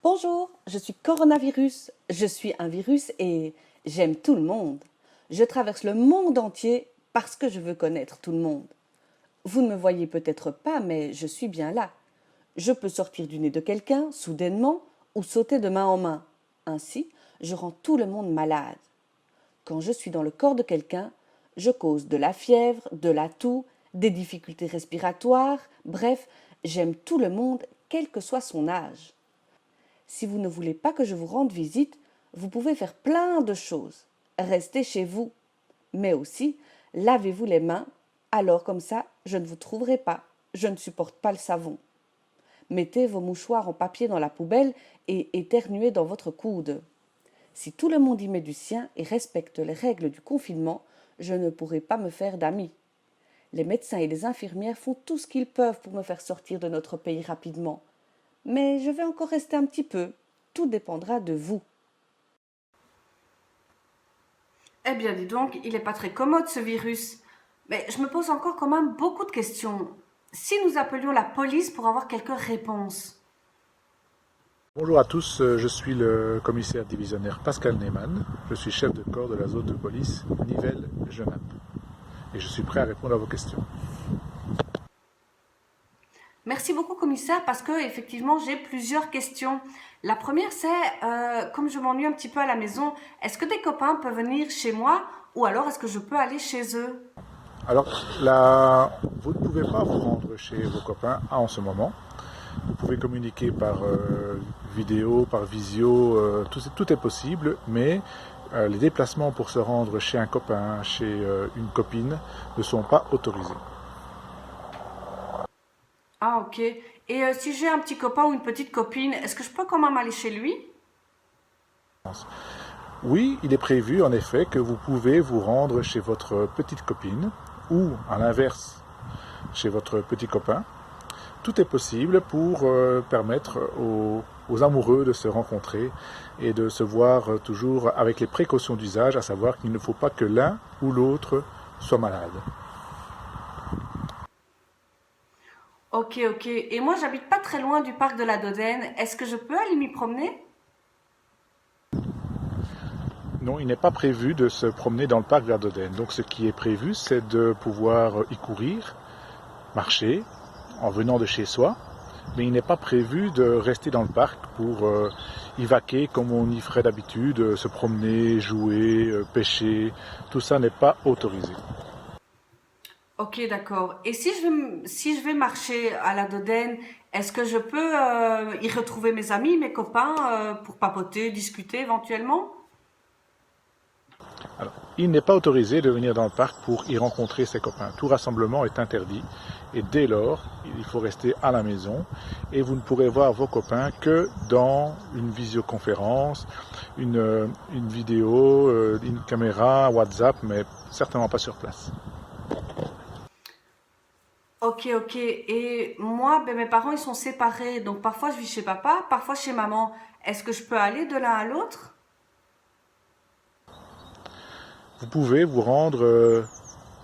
Bonjour, je suis coronavirus, je suis un virus et j'aime tout le monde. Je traverse le monde entier parce que je veux connaître tout le monde. Vous ne me voyez peut-être pas, mais je suis bien là. Je peux sortir du nez de quelqu'un, soudainement, ou sauter de main en main. Ainsi, je rends tout le monde malade. Quand je suis dans le corps de quelqu'un, je cause de la fièvre, de la toux, des difficultés respiratoires, bref, j'aime tout le monde, quel que soit son âge. Si vous ne voulez pas que je vous rende visite, vous pouvez faire plein de choses. Restez chez vous. Mais aussi, lavez-vous les mains, alors comme ça, je ne vous trouverai pas. Je ne supporte pas le savon. Mettez vos mouchoirs en papier dans la poubelle et éternuez dans votre coude. Si tout le monde y met du sien et respecte les règles du confinement, je ne pourrai pas me faire d'amis. Les médecins et les infirmières font tout ce qu'ils peuvent pour me faire sortir de notre pays rapidement. Mais je vais encore rester un petit peu. Tout dépendra de vous. Eh bien, dis donc, il n'est pas très commode ce virus. Mais je me pose encore quand même beaucoup de questions. Si nous appelions la police pour avoir quelques réponses. Bonjour à tous, je suis le commissaire divisionnaire Pascal Neyman. Je suis chef de corps de la zone de police Nivelles-Genappe. Et je suis prêt à répondre à vos questions. Merci beaucoup, commissaire, parce que effectivement, j'ai plusieurs questions. La première, c'est, comme je m'ennuie un petit peu à la maison, est-ce que des copains peuvent venir chez moi ou alors est-ce que je peux aller chez eux? Alors là, vous ne pouvez pas vous rendre chez vos copains en ce moment. Vous pouvez communiquer par vidéo, par visio, tout est possible, mais les déplacements pour se rendre chez un copain, chez une copine, ne sont pas autorisés. Ah, ok. Et si j'ai un petit copain ou une petite copine, est-ce que je peux quand même aller chez lui? Oui, il est prévu en effet que vous pouvez vous rendre chez votre petite copine ou à l'inverse chez votre petit copain. Tout est possible pour permettre aux amoureux de se rencontrer et de se voir toujours avec les précautions d'usage, à savoir qu'il ne faut pas que l'un ou l'autre soit malade. Ok, ok. Et moi, j'habite pas très loin du parc de la Dodène. Est-ce que je peux aller m'y promener? Non, il n'est pas prévu de se promener dans le parc de la Dodène. Donc ce qui est prévu, c'est de pouvoir y courir, marcher, en venant de chez soi, mais il n'est pas prévu de rester dans le parc pour y vaquer comme on y ferait d'habitude, se promener, jouer, pêcher. Tout ça n'est pas autorisé. Ok, d'accord. Et si je vais marcher à la Dodène, est-ce que je peux y retrouver mes amis, mes copains, pour papoter, discuter éventuellement? Alors, il n'est pas autorisé de venir dans le parc pour y rencontrer ses copains. Tout rassemblement est interdit et dès lors, il faut rester à la maison et vous ne pourrez voir vos copains que dans une visioconférence, une vidéo, une caméra, WhatsApp, mais certainement pas sur place. Ok, ok. Et moi, ben, mes parents, ils sont séparés. Donc parfois, je vis chez papa, parfois chez maman. Est-ce que je peux aller de l'un à l'autre? Vous pouvez vous rendre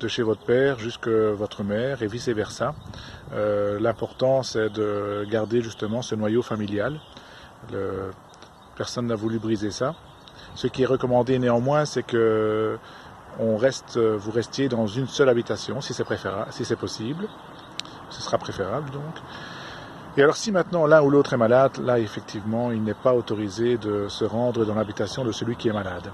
de chez votre père jusqu'à votre mère et vice-versa. L'important, c'est de garder justement ce noyau familial. Personne n'a voulu briser ça. Ce qui est recommandé néanmoins, c'est que vous restiez dans une seule habitation, si c'est préférable, si c'est possible. Ce sera préférable donc. Et alors si maintenant l'un ou l'autre est malade, là effectivement, il n'est pas autorisé de se rendre dans l'habitation de celui qui est malade.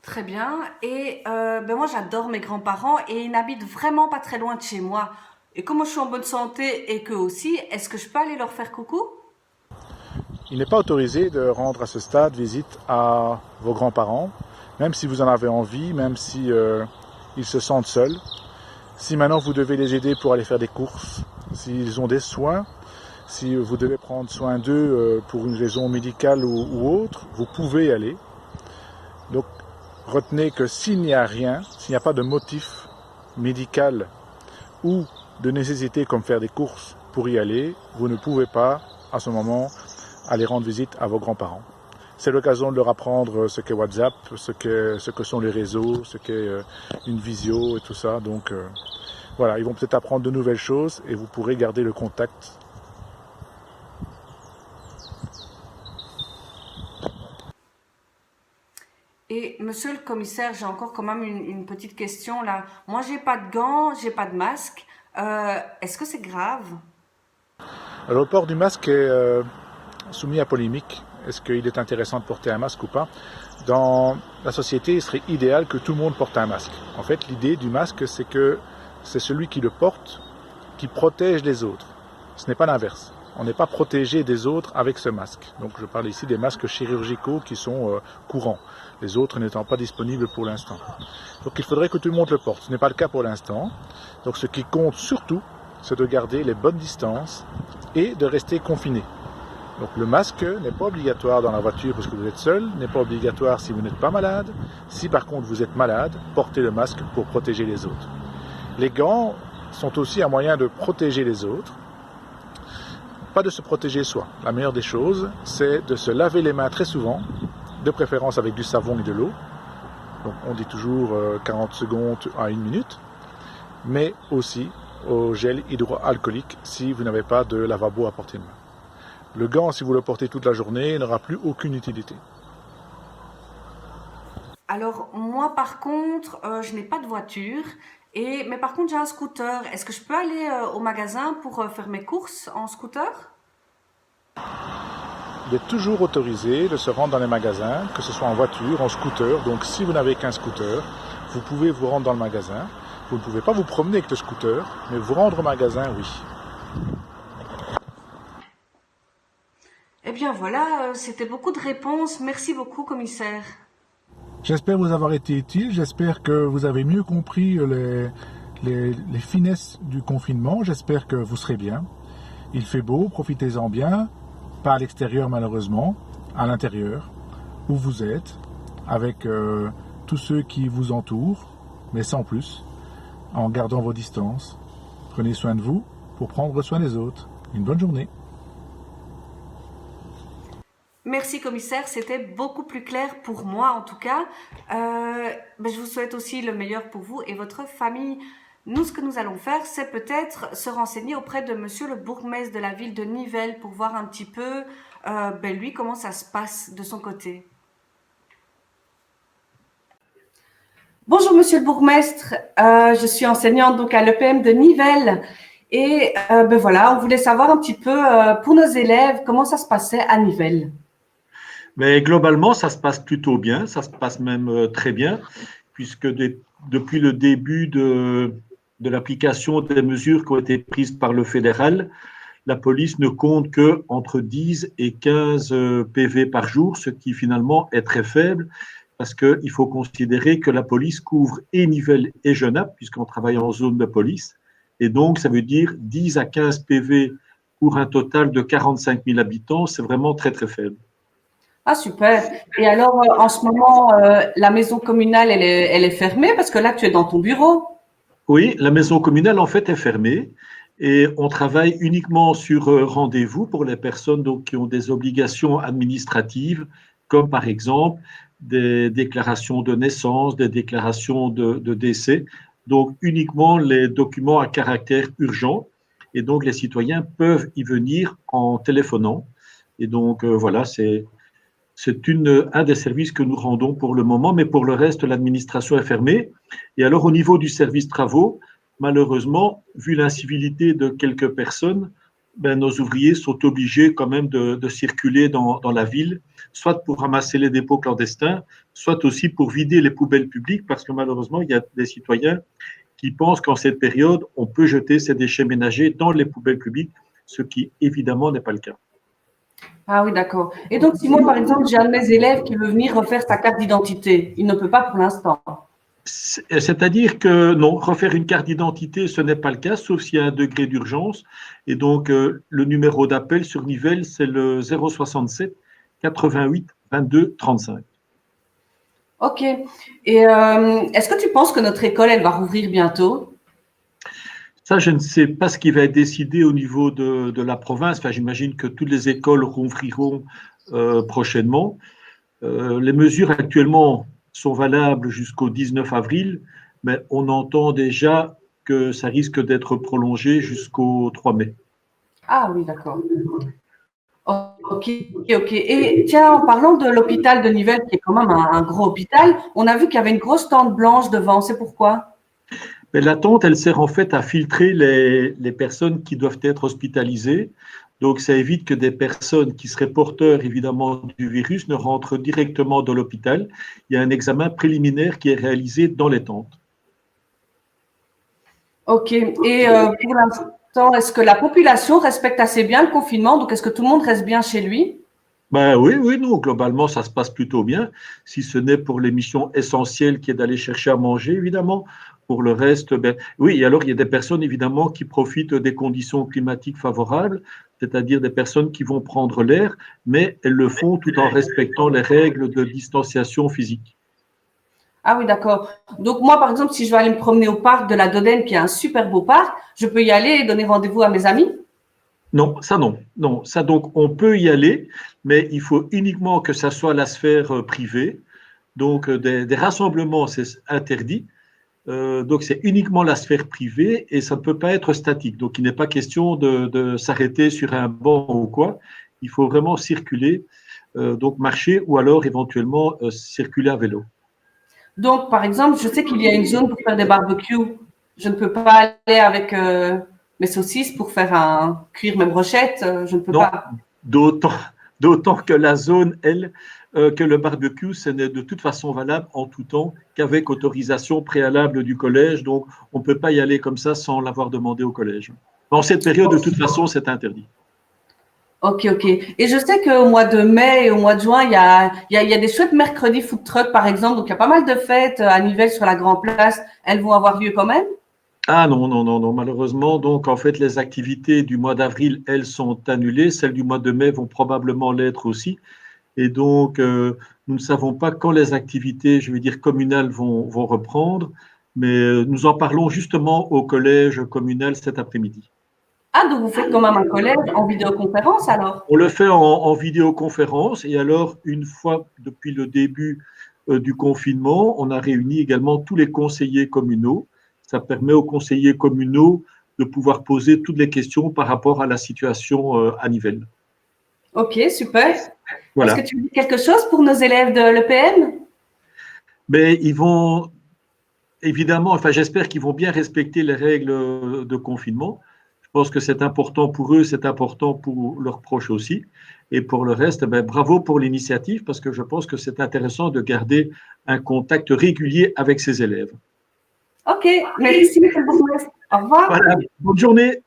Très bien. Et ben moi, j'adore mes grands-parents et ils n'habitent vraiment pas très loin de chez moi. Et comme moi, je suis en bonne santé et qu'eux aussi, est-ce que je peux aller leur faire coucou? Il n'est pas autorisé de rendre à ce stade visite à vos grands-parents, même si vous en avez envie, même si ils se sentent seuls. Si maintenant vous devez les aider pour aller faire des courses, s'ils ont des soins, si vous devez prendre soin d'eux pour une raison médicale ou autre, vous pouvez y aller. Donc retenez que s'il n'y a rien, s'il n'y a pas de motif médical ou de nécessité comme faire des courses pour y aller, vous ne pouvez pas à ce moment aller rendre visite à vos grands-parents. C'est l'occasion de leur apprendre ce qu'est WhatsApp, ce que sont les réseaux, ce qu'est une visio et tout ça. Donc voilà, ils vont peut-être apprendre de nouvelles choses et vous pourrez garder le contact monsieur le commissaire, j'ai encore quand même une petite question là. Moi, j'ai pas de gants, j'ai pas de masque. Est-ce que c'est grave? Alors, le port du masque est soumis à polémique. Est-ce qu'il est intéressant de porter un masque ou pas? Dans la société, il serait idéal que tout le monde porte un masque. En fait, l'idée du masque, c'est que c'est celui qui le porte qui protège les autres. Ce n'est pas l'inverse. On n'est pas protégé des autres avec ce masque. Donc je parle ici des masques chirurgicaux qui sont courants, les autres n'étant pas disponibles pour l'instant. Donc il faudrait que tout le monde le porte. Ce n'est pas le cas pour l'instant. Donc ce qui compte surtout, c'est de garder les bonnes distances et de rester confiné. Donc le masque n'est pas obligatoire dans la voiture parce que vous êtes seul, n'est pas obligatoire si vous n'êtes pas malade. Si par contre vous êtes malade, portez le masque pour protéger les autres. Les gants sont aussi un moyen de protéger les autres, pas de se protéger soi. La meilleure des choses, c'est de se laver les mains très souvent, de préférence avec du savon et de l'eau. Donc on dit toujours 40 secondes à 1 minute, mais aussi au gel hydroalcoolique si vous n'avez pas de lavabo à portée de main. Le gant, si vous le portez toute la journée, n'aura plus aucune utilité. Alors moi par contre, je n'ai pas de voiture mais par contre j'ai un scooter. Est-ce que je peux aller au magasin pour faire mes courses en scooter? Il est toujours autorisé de se rendre dans les magasins, que ce soit en voiture, en scooter. Donc si vous n'avez qu'un scooter, vous pouvez vous rendre dans le magasin. Vous ne pouvez pas vous promener avec le scooter, mais vous rendre au magasin, oui. Eh bien voilà, c'était beaucoup de réponses. Merci beaucoup, commissaire. J'espère vous avoir été utile, j'espère que vous avez mieux compris les finesses du confinement, j'espère que vous serez bien. Il fait beau, profitez-en bien, pas à l'extérieur malheureusement, à l'intérieur, où vous êtes, avec tous ceux qui vous entourent, mais sans plus, en gardant vos distances. Prenez soin de vous pour prendre soin des autres. Une bonne journée. Merci, commissaire. C'était beaucoup plus clair pour moi, en tout cas. Je vous souhaite aussi le meilleur pour vous et votre famille. Nous, ce que nous allons faire, c'est peut-être se renseigner auprès de monsieur le bourgmestre de la ville de Nivelles pour voir un petit peu, lui, comment ça se passe de son côté. Bonjour, monsieur le bourgmestre. Je suis enseignante donc à l'EPM de Nivelles. Et voilà, on voulait savoir un petit peu pour nos élèves comment ça se passait à Nivelles. Mais globalement, ça se passe plutôt bien, ça se passe même très bien, puisque depuis le début de l'application des mesures qui ont été prises par le fédéral, la police ne compte que entre 10 et 15 PV par jour, ce qui finalement est très faible, parce qu'il faut considérer que la police couvre et Nivelles et Genappe, puisqu'on travaille en zone de police, et donc ça veut dire 10 à 15 PV pour un total de 45 000 habitants, c'est vraiment très très faible. Ah, super. Et alors, en ce moment, la maison communale, elle est fermée parce que là, tu es dans ton bureau. Oui, la maison communale, en fait, est fermée et on travaille uniquement sur rendez-vous pour les personnes donc, qui ont des obligations administratives, comme par exemple des déclarations de naissance, des déclarations de décès. Donc, uniquement les documents à caractère urgent. Et donc, les citoyens peuvent y venir en téléphonant. Et donc, voilà, c'est un des services que nous rendons pour le moment, mais pour le reste, l'administration est fermée. Et alors, au niveau du service travaux, malheureusement, vu l'incivilité de quelques personnes, nos ouvriers sont obligés quand même de circuler dans la ville, soit pour ramasser les dépôts clandestins, soit aussi pour vider les poubelles publiques, parce que malheureusement, il y a des citoyens qui pensent qu'en cette période, on peut jeter ces déchets ménagers dans les poubelles publiques, ce qui évidemment n'est pas le cas. Ah oui, d'accord. Et donc, si moi, par exemple, j'ai un de mes élèves qui veut venir refaire sa carte d'identité, il ne peut pas pour l'instant. C'est-à-dire que non, refaire une carte d'identité, ce n'est pas le cas, sauf s'il y a un degré d'urgence. Et donc, le numéro d'appel sur Nivelles, c'est le 067 88 22 35. Ok. Et est-ce que tu penses que notre école, elle va rouvrir bientôt? Ça, je ne sais pas ce qui va être décidé au niveau de la province. Enfin, j'imagine que toutes les écoles rouvriront prochainement. Les mesures actuellement sont valables jusqu'au 19 avril, mais on entend déjà que ça risque d'être prolongé jusqu'au 3 mai. Ah oui, d'accord. Ok, ok. Et tiens, en parlant de l'hôpital de Nivelles, qui est quand même un gros hôpital, on a vu qu'il y avait une grosse tente blanche devant. C'est pourquoi? Mais la tente, elle sert en fait à filtrer les personnes qui doivent être hospitalisées. Donc, ça évite que des personnes qui seraient porteurs, évidemment, du virus ne rentrent directement dans l'hôpital. Il y a un examen préliminaire qui est réalisé dans les tentes. Ok. Et pour l'instant, est-ce que la population respecte assez bien le confinement? Donc, est-ce que tout le monde reste bien chez lui? Ben oui, oui, non, globalement, ça se passe plutôt bien, si ce n'est pour les missions essentielles qui est d'aller chercher à manger, évidemment. Pour le reste, ben, oui, et alors il y a des personnes, évidemment, qui profitent des conditions climatiques favorables, c'est-à-dire des personnes qui vont prendre l'air, mais elles le font tout en respectant les règles de distanciation physique. Ah oui, d'accord. Donc, moi, par exemple, si je veux aller me promener au parc de la Dodène, qui est un super beau parc, je peux y aller et donner rendez-vous à mes amis? Non, ça non. Non, ça donc on peut y aller, mais il faut uniquement que ça soit la sphère privée. Donc des rassemblements, c'est interdit. Donc c'est uniquement la sphère privée et ça ne peut pas être statique. Donc il n'est pas question de s'arrêter sur un banc ou quoi. Il faut vraiment circuler, donc marcher ou alors éventuellement circuler à vélo. Donc, par exemple, je sais qu'il y a une zone pour faire des barbecues. Je ne peux pas aller avec mes saucisses pour faire cuire mes brochettes. Je ne peux Non, pas. d'autant, d'autant que la zone, elle, que le barbecue, ce n'est de toute façon valable en tout temps qu'avec autorisation préalable du collège. Donc, on ne peut pas y aller comme ça sans l'avoir demandé au collège. En cette période, de toute façon, c'est interdit. Ok, ok. Et je sais qu'au mois de mai et au mois de juin, il y a des chouettes mercredis food truck, par exemple. Donc, il y a pas mal de fêtes à Nivelles sur la Grand Place. Elles vont avoir lieu quand même? Ah non, non, non, non, malheureusement. Donc, en fait, les activités du mois d'avril, elles sont annulées. Celles du mois de mai vont probablement l'être aussi. Et donc, nous ne savons pas quand les activités, je vais dire, communales vont reprendre, mais nous en parlons justement au collège communal cet après-midi. Ah, donc vous faites quand même un collège en vidéoconférence alors? On le fait en vidéoconférence et alors, une fois depuis le début du confinement, on a réuni également tous les conseillers communaux. Ça permet aux conseillers communaux de pouvoir poser toutes les questions par rapport à la situation à Nivelles. Ok, super. Est-ce que Voilà. tu dis quelque chose pour nos élèves de l'EPM? Mais ils vont évidemment, enfin j'espère qu'ils vont bien respecter les règles de confinement. Je pense que c'est important pour eux, c'est important pour leurs proches aussi. Et pour le reste, ben, bravo pour l'initiative parce que je pense que c'est intéressant de garder un contact régulier avec ses élèves. Ok, merci. Au revoir. Voilà, bonne journée.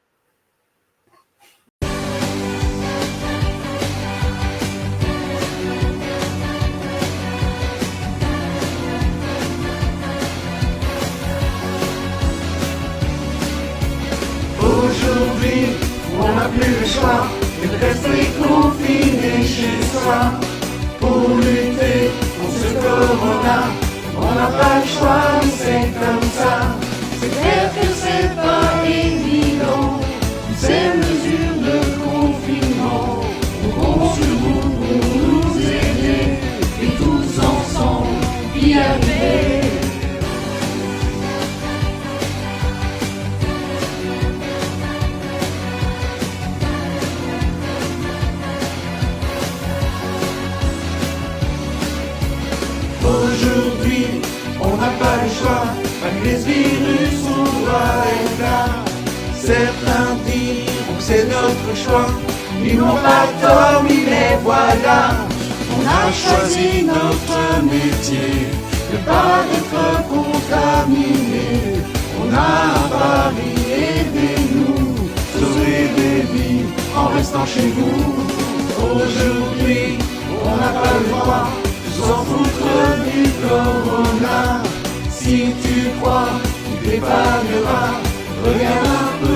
Aujourd'hui, on n'a plus le choix que de rester confiné chez soi. Pour lutter contre ce corona, on n'a pas le choix, c'est comme ça. C'est clair que c'est pas évident, ces mesures de confinement pourront sur nous pour nous aider et tous ensemble y arriver. Aujourd'hui, on n'a pas le choix, malgré ce virus, on doit être là. Certains diront que c'est notre choix, ils n'ont pas tort, mais les voilà. On a choisi notre métier, de pas être contaminé. On a un pari, aidez-nous, sauver des vies en restant chez vous. Aujourd'hui, on n'a pas le droit s'en foutre du corona. Si tu crois, tu t'épargneras. Regarde un peu